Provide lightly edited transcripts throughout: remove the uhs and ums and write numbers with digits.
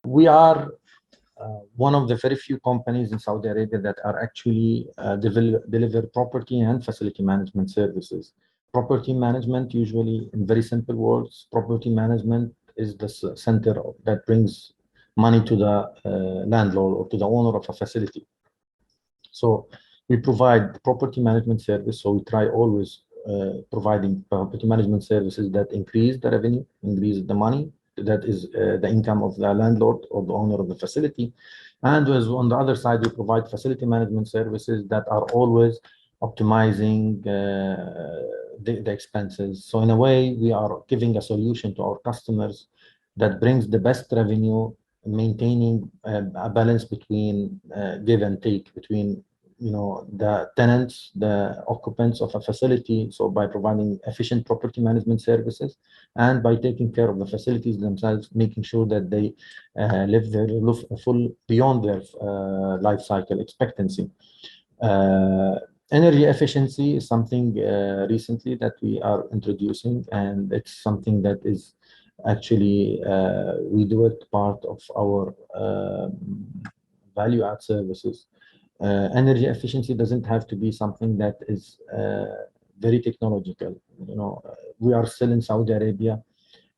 We are one of the very few companies in Saudi Arabia that are actually deliver property and facility management services. Property management, usually in very simple words, property management is the center that brings money to the landlord or to the owner of a facility. So we provide property management service. So we try always providing property management services that increase the revenue, increase the money, that is the income of the landlord or the owner of the facility. And on the other side, we provide facility management services that are always optimizing the expenses. So in a way, we are giving a solution to our customers that brings the best revenue, maintaining a balance between give and take between the tenants, the occupants of a facility. So by providing efficient property management services and by taking care of the facilities themselves, making sure that they live their full beyond their life cycle expectancy. Energy efficiency is something recently that we are introducing, and it's something that is actually we do it part of our value add services. Energy efficiency doesn't have to be something that is very technological. We are still in Saudi Arabia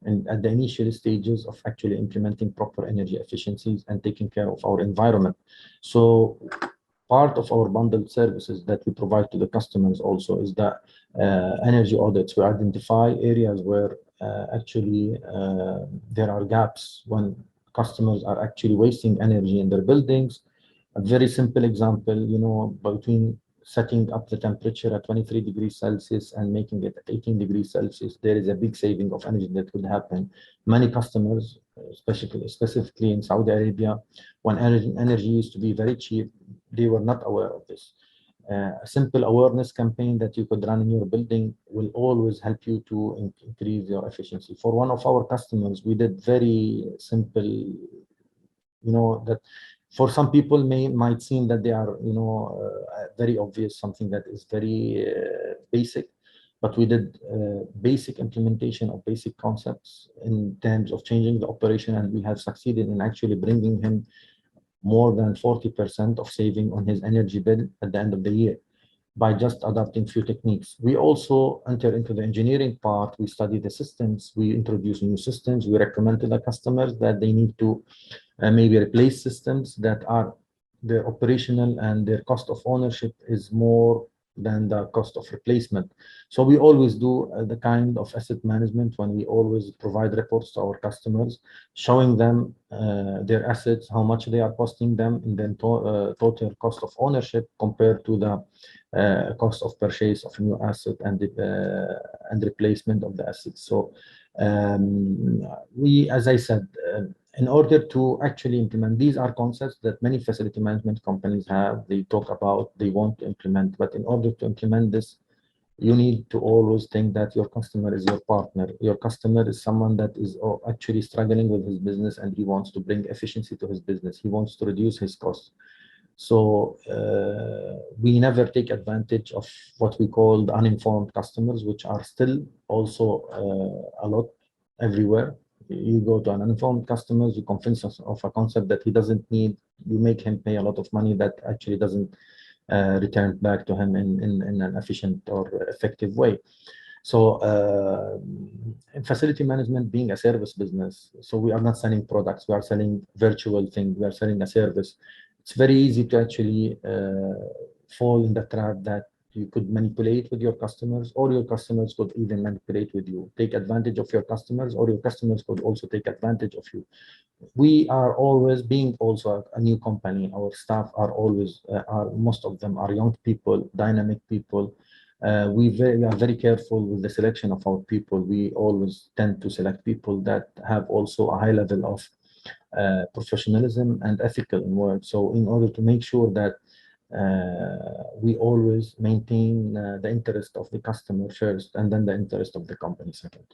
and at the initial stages of actually implementing proper energy efficiencies and taking care of our environment. So part of our bundled services that we provide to the customers also is that energy audits. We identify areas where actually there are gaps when customers are actually wasting energy in their buildings. A very simple example, between setting up the temperature at 23 degrees Celsius and making it 18 degrees Celsius, there is a big saving of energy that could happen. Many customers, specifically in Saudi Arabia, when energy used to be very cheap, they were not aware of this. A simple awareness campaign that you could run in your building will always help you to increase your efficiency. For one of our customers, we did very simple, that for some people might seem that they are, very obvious, something that is very basic, but we did basic implementation of basic concepts in terms of changing the operation, and we have succeeded in actually bringing him more than 40% of saving on his energy bill at the end of the year by just adopting few techniques. We also enter into the engineering part. We study the systems, we introduce new systems, we recommend to the customers that they need to maybe replace systems that are their operational and their cost of ownership is more than the cost of replacement. So we always do the kind of asset management when we always provide reports to our customers, showing them their assets, how much they are costing them, and then total cost of ownership compared to the cost of purchase of new asset and replacement of the assets. So we, as I said, in order to actually implement, these are concepts that many facility management companies have. They talk about, they want to implement, but in order to implement this, you need to always think that your customer is your partner. Your customer is someone that is actually struggling with his business and he wants to bring efficiency to his business. He wants to reduce his costs. So we never take advantage of what we call the uninformed customers, which are still also a lot everywhere. You go to an uninformed customer, you convince us of a concept that he doesn't need, you make him pay a lot of money that actually doesn't return back to him in an efficient or effective way. So in facility management being a service business, so we are not selling products, we are selling virtual things, we are selling a service. It's very easy to actually fall in the trap that you could manipulate with your customers, or your customers could even manipulate with you, take advantage of your customers, or your customers could also take advantage of you. We are always, being also a new company, our staff are always, most of them are young people, dynamic people. We are very careful with the selection of our people. We always tend to select people that have also a high level of professionalism and ethical in work. So in order to make sure that we always maintain the interest of the customer first, and then the interest of the company second.